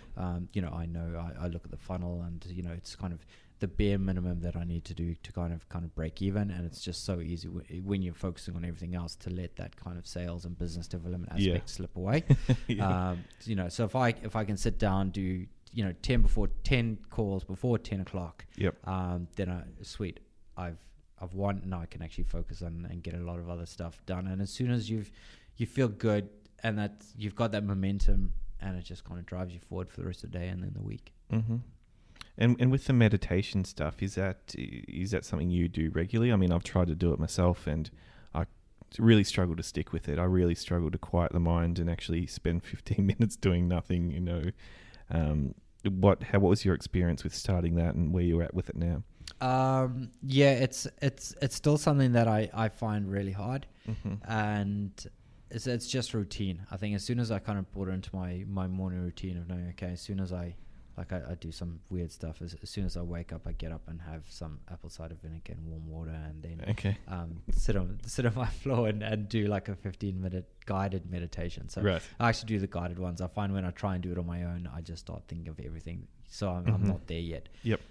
B: You know, I look at the funnel, and you know, it's kind of the bare minimum that I need to do to kind of break even. And it's just so easy when you're focusing on everything else to let that kind of sales and business development aspect slip away.
A: Yeah.
B: You know, so if I can sit down, do, you know, 10 calls before 10 o'clock,
A: Yep.
B: then sweet, I've won. Now I can actually focus on and get a lot of other stuff done. And as soon as you feel good and that you've got that momentum, and it just kind of drives you forward for the rest of the day and then the week.
A: Mm-hmm. And with the meditation stuff, is that something you do regularly? I mean, I've tried to do it myself, and I really struggle to stick with it. I really struggle to quiet the mind and actually spend 15 minutes doing nothing. You know, what was your experience with starting that, and where you're at with it now?
B: Yeah, it's still something that I find really hard, and it's just routine. I think as soon as I kind of brought it into my morning routine of knowing, okay, as soon as I do some weird stuff. As soon as I wake up, I get up and have some apple cider vinegar and warm water, and then sit on my floor and do like a 15-minute guided meditation. So
A: right.
B: I actually do the guided ones. I find when I try and do it on my own, I just start thinking of everything. So I'm not there yet.
A: Yep.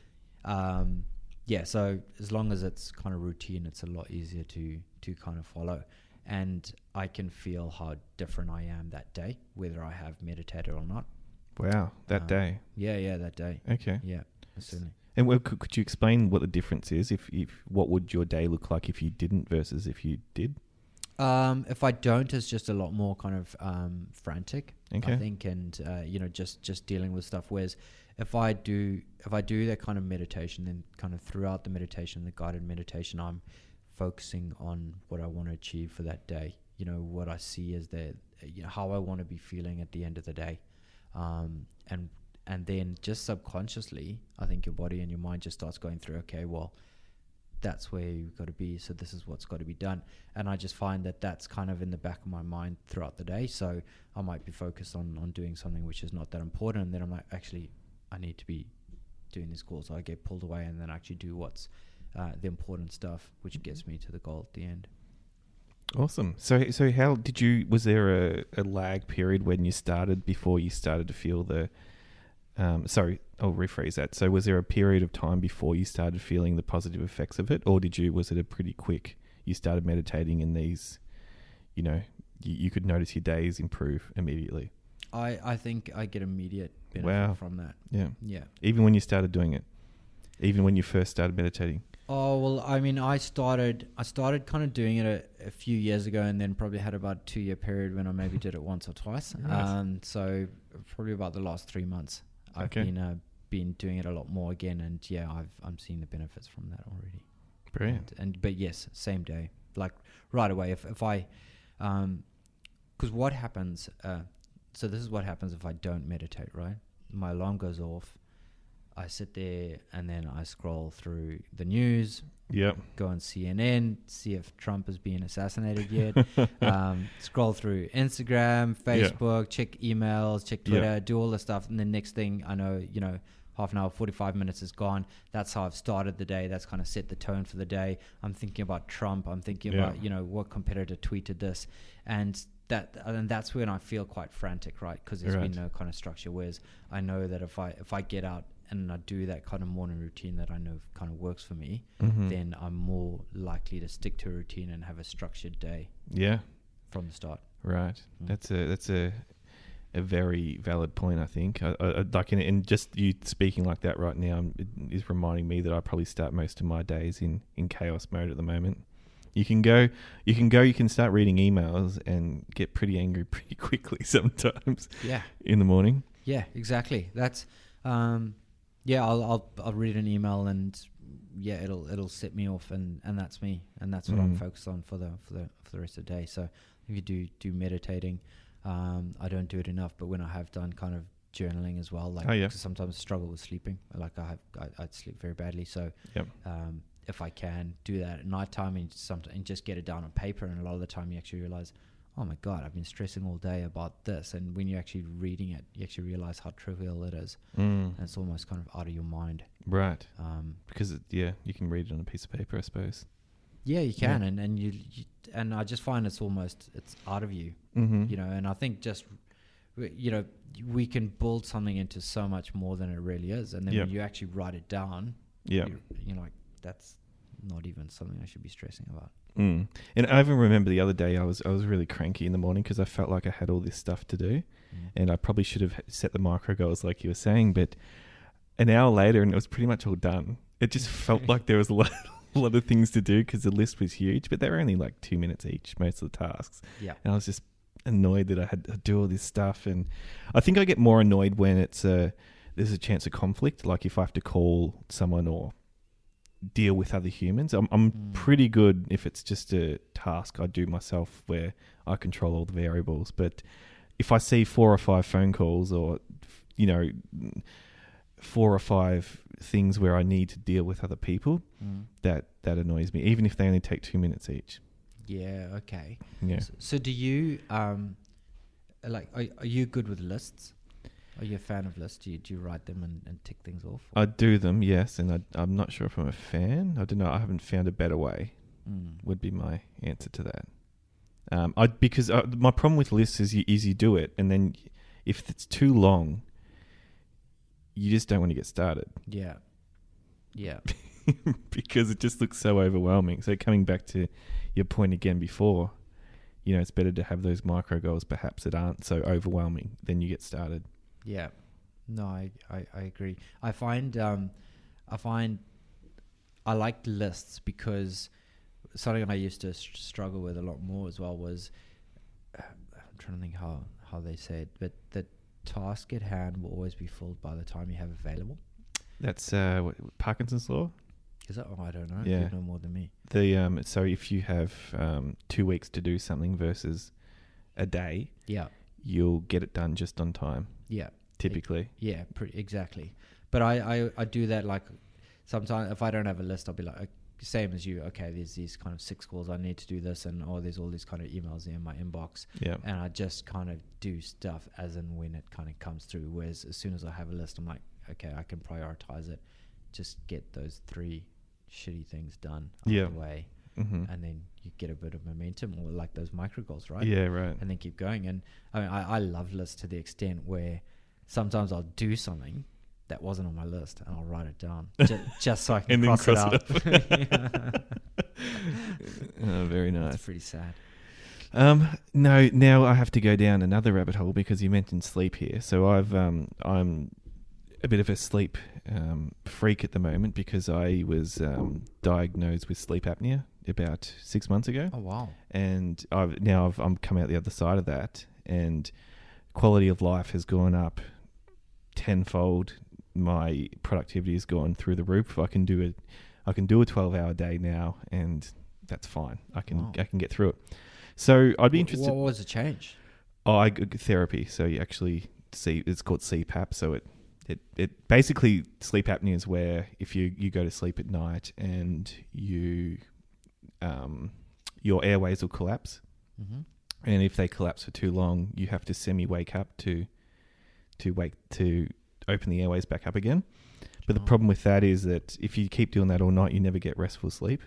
B: Yeah. So as long as it's kind of routine, it's a lot easier to kind of follow. And I can feel how different I am that day, whether I have meditated or not.
A: Wow, that day.
B: Yeah, that day.
A: Okay.
B: Yeah, certainly.
A: And could you explain what the difference is? If what would your day look like if you didn't versus if you did?
B: If I don't, it's just a lot more kind of frantic,
A: okay.
B: I think, and you know, just dealing with stuff. Whereas if I do that kind of meditation, then kind of throughout the meditation, the guided meditation, I'm focusing on what I want to achieve for that day. You know, what I see as how I want to be feeling at the end of the day. And then just subconsciously, I think your body and your mind just starts going through, okay, well, that's where you've got to be. So this is what's got to be done. And I just find that that's kind of in the back of my mind throughout the day. So I might be focused on doing something which is not that important. And then I'm like, actually, I need to be doing this call. So I get pulled away and then actually do what's the important stuff, which gets me to the goal at the end.
A: Awesome. So how did you? Was there a lag period when you started before you started to feel the? Sorry, I'll rephrase that. So was there a period of time before you started feeling the positive effects of it, or was it a pretty quick? You started meditating, and these, you know, you could notice your days improve immediately.
B: I think I get immediate benefit from that. Yeah.
A: Even when you started doing it, even when you first started meditating.
B: Oh, well, I mean, I started kind of doing it a few years ago, and then probably had about a 2-year period when I maybe did it once or twice.
A: Right.
B: So probably about the last 3 months, I've been doing it a lot more again, and yeah, I'm seeing the benefits from that already.
A: Brilliant.
B: But yes, same day, like right away. If I, because what happens? So this is what happens if I don't meditate. Right, my alarm goes off. I sit there and then I scroll through the news.
A: Yep.
B: Go on CNN, see if Trump has been assassinated yet. Scroll through Instagram, Facebook, check emails, check Twitter, do all the stuff. And the next thing I know, you know, half an hour, 45 minutes is gone. That's how I've started the day. That's kind of set the tone for the day. I'm thinking about Trump. I'm thinking about, you know, what competitor tweeted this. And that's when I feel quite frantic, right? Because there's been no kind of structure. Whereas I know that if I get out and I do that kind of morning routine that I know kind of works for me, then I'm more likely to stick to a routine and have a structured day. Yeah. From the start.
A: Right. That's a very valid point, I think. I like, and just you speaking like that right now is reminding me that I probably start most of my days in chaos mode at the moment. You can start reading emails and get pretty angry pretty quickly sometimes. Yeah. In the morning.
B: Yeah, exactly. That's I'll read an email and it'll set me off and that's me, and that's what I'm focused on for the rest of the day. So if you do meditating, I don't do it enough, but when I have done kind of journaling as well, like cause sometimes I struggle with sleeping. Like I sleep very badly, so if I can do that at nighttime and just get it down on paper, and a lot of the time you actually realize, oh my God, I've been stressing all day about this. And when you're actually reading it, you actually realize how trivial it is. And it's almost kind of out of your mind.
A: Right. Because you can read it on a piece of paper, I suppose.
B: Yeah, you can, and you and I just find it's out of you,
A: Mm-hmm.
B: and I think just we can build something into so much more than it really is, and then when you actually write it down, you're like, that's not even something I should be stressing about.
A: Mm. And I even remember the other day I was really cranky in the morning because I felt like I had all this stuff to do, and I probably should have set the micro goals like you were saying, but an hour later and it was pretty much all done. It just felt like there was a lot of things to do because the list was huge, but they were only like 2 minutes each, most of the tasks.
B: Yeah.
A: And I was just annoyed that I had to do all this stuff. And I think I get more annoyed when there's a chance of conflict, like if I have to call someone or deal with other humans. I'm pretty good if it's just a task I do myself where I control all the variables. But if I see 4 or 5 phone calls or, 4 or 5 things where I need to deal with other people, that annoys me, even if they only take 2 minutes each.
B: Yeah. Okay.
A: Yeah.
B: So do you are you good with lists? Are you a fan of lists? Do you write them and tick things off?
A: I do them, yes, and I'm not sure if I'm a fan. I don't know. I haven't found a better way. Would be my answer to that. Because my problem with lists is you do it, and then if it's too long, you just don't want to get started.
B: Yeah. Yeah.
A: Because it just looks so overwhelming. So coming back to your point again before, it's better to have those micro goals perhaps that aren't so overwhelming. Then you get started.
B: Yeah. No, I agree. I find I like lists because something I used to struggle with a lot more as well was, I'm trying to think how they say it, but the task at hand will always be filled by the time you have available.
A: That's Parkinson's law.
B: Is that? Oh, I don't know.
A: Yeah.
B: You know more than me.
A: So if you have 2 weeks to do something versus a day, you'll get it done just on time.
B: Yeah.
A: Typically.
B: Exactly. But I do that, like, sometimes if I don't have a list, I'll be like, same as you. Okay, there's these kind of 6 calls. I need to do this, and there's all these kind of emails in my inbox.
A: Yeah.
B: And I just kind of do stuff as and when it kind of comes through. Whereas as soon as I have a list, I'm like, okay, I can prioritize it. Just get those 3 shitty things done out of the way, and then you get a bit of momentum, or like those micro goals, right?
A: Yeah, right.
B: And then keep going. And I mean, I love lists to the extent where sometimes I'll do something that wasn't on my list and I'll write it down just so I can cross it out.
A: Oh, very nice.
B: It's pretty sad.
A: No, now I have to go down another rabbit hole because you mentioned sleep here. So I'm a bit of a sleep freak at the moment because I was diagnosed with sleep apnea about 6 months ago.
B: Oh wow!
A: And I'm come out the other side of that, and quality of life has gone up tenfold. My productivity has gone through the roof. I can do a 12-hour day now, and that's fine. I can get through it. So I'd be interested.
B: What was the change?
A: I therapy. So you actually see, it's called CPAP. So it basically, sleep apnea is where if you go to sleep at night and your airways will collapse, and if they collapse for too long, you have to semi-wake up to open the airways back up again. But the problem with that is that if you keep doing that all night, you never get restful sleep.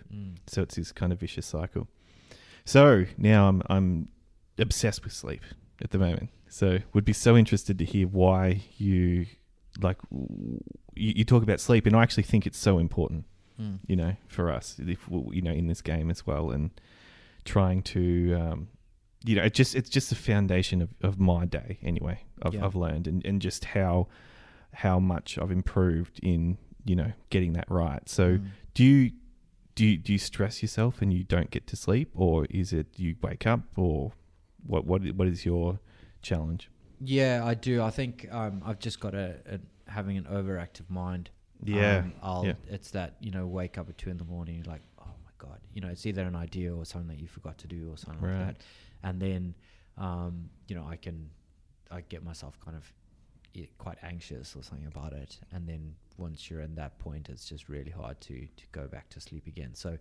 A: So it's this kind of vicious cycle. So now I'm obsessed with sleep at the moment. So would be so interested to hear why you talk about sleep, and I actually think it's so important, for us, if in this game as well, and trying to, it's just the foundation of my day anyway. I've learned, and just how much I've improved in getting that right. So do you stress yourself and you don't get to sleep, or is it you wake up, or what is your challenge?
B: Yeah, I do. I think I've just got having an overactive mind.
A: Yeah.
B: It's that, wake up at 2 a.m, you're like, oh my God, it's either an idea or something that you forgot to do or something like that. And then, I get myself kind of quite anxious or something about it. And then once you're in that point, it's just really hard to go back to sleep again. So,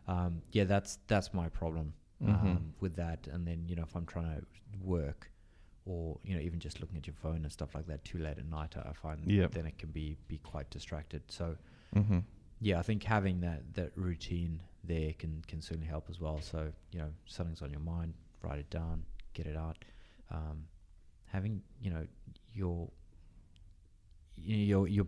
B: that's my problem with that. And then, if I'm trying to work, or even just looking at your phone and stuff like that too late at night, I find then it can be quite distracted. So I think having that routine there can certainly help as well. So, something's on your mind, write it down, get it out. Having, your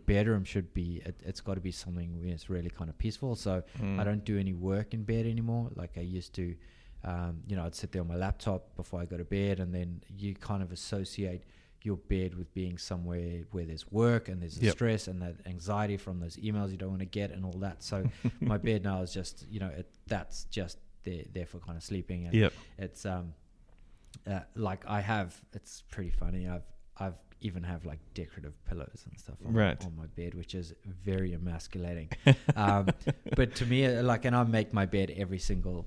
B: bedroom should be, it's got to be something where it's really kind of peaceful. So I don't do any work in bed anymore. Like I used to, I'd sit there on my laptop before I go to bed, and then you kind of associate your bed with being somewhere where there's work and there's the stress and that anxiety from those emails you don't want to get and all that. So my bed now is just, that's just there for kind of sleeping. And it's like it's pretty funny. I've even have like decorative pillows and stuff on my bed, which is very emasculating. But to me, and I make my bed every single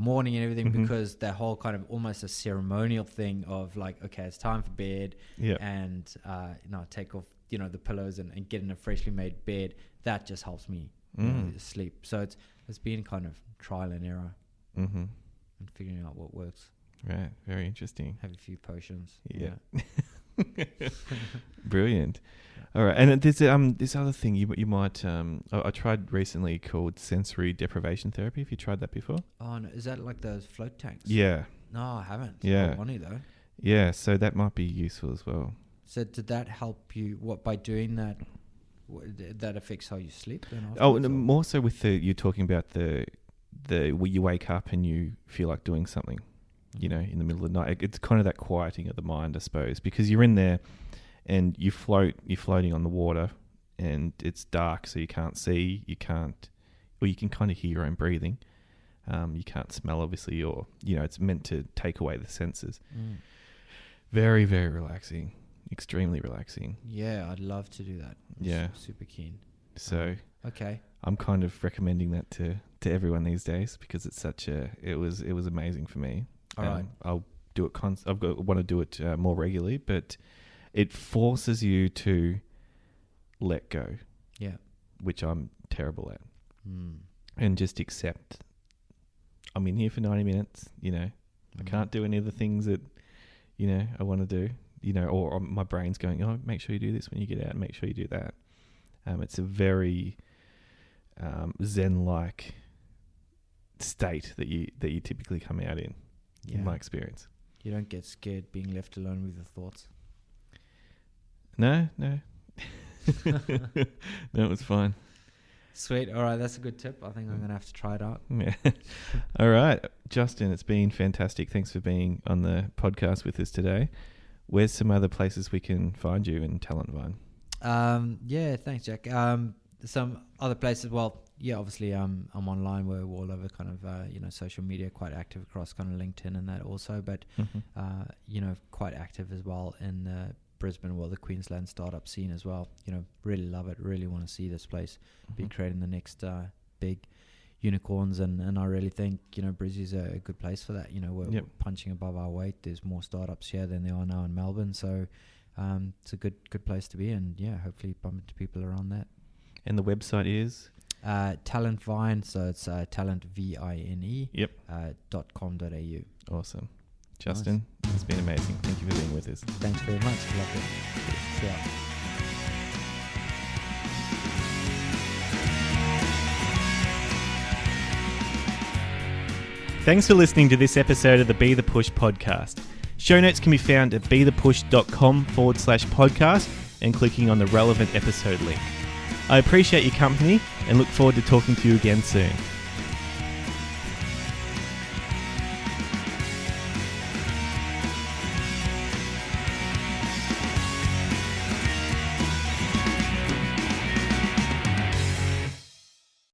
B: morning and everything, because that whole kind of almost a ceremonial thing of like, okay, it's time for bed, and take off the pillows and get in a freshly made bed. That just helps me sleep. So it's been kind of trial and error and figuring out what works.
A: Right, very interesting.
B: Have a few potions.
A: Yeah. Brilliant. All right, and there's this other thing you might I tried recently called sensory deprivation therapy. Have you tried that before?
B: Oh no, is that like those float tanks?
A: Yeah.
B: No, I haven't.
A: Yeah.
B: I want to though.
A: Yeah, so that might be useful as well.
B: So did that help you? What, by doing that, that affects how you sleep? Then
A: More so with you're talking about the where you wake up and you feel like doing something. In the middle of the night. It's kind of that quieting of the mind, I suppose, because you're in there and you're floating on the water and it's dark, so you can't see, you can kind of hear your own breathing. You can't smell, obviously, or, it's meant to take away the senses. Very, very relaxing, extremely relaxing.
B: Yeah, I'd love to do that. Super keen.
A: So,
B: okay.
A: I'm kind of recommending that to everyone these days, because it's it was amazing for me.
B: All right.
A: I'll do it. Want to do it more regularly, but it forces you to let go.
B: Yeah.
A: Which I'm terrible at. And just accept. I'm in here for 90 minutes. I can't do any of the things that I want to do. Or my brain's going, oh, make sure you do this when you get out. Make sure you do that. It's a very Zen-like state that you typically come out in. In my experience.
B: You don't get scared being left alone with your thoughts?
A: No. No, it was fine.
B: Sweet. All right, that's a good tip. I think I'm going to have to try it out.
A: Yeah. All right, Justin, it's been fantastic. Thanks for being on the podcast with us today. Where's some other places we can find you in Talent Vine?
B: Yeah, thanks, Jack. Some other places, obviously I'm online. We're all over kind of, social media, quite active across kind of LinkedIn and that also, but, quite active as well in Brisbane, the Queensland startup scene as well. Really love it. Really want to see this place be creating the next big unicorns. And I really think, Brizzy's a good place for that. We're punching above our weight. There's more startups here than there are now in Melbourne. So it's a good place to be. And hopefully bump into people around that.
A: And the website is?
B: Talent Vine, so it's talent, VINE, .com.au.
A: Awesome. Justin, It's been amazing. Thank you for being with us.
B: Thanks very much. Love it. See ya.
A: Thanks for listening to this episode of the Be The Push podcast. Show notes can be found at bethepush.com/podcast and clicking on the relevant episode link. I appreciate your company and look forward to talking to you again soon.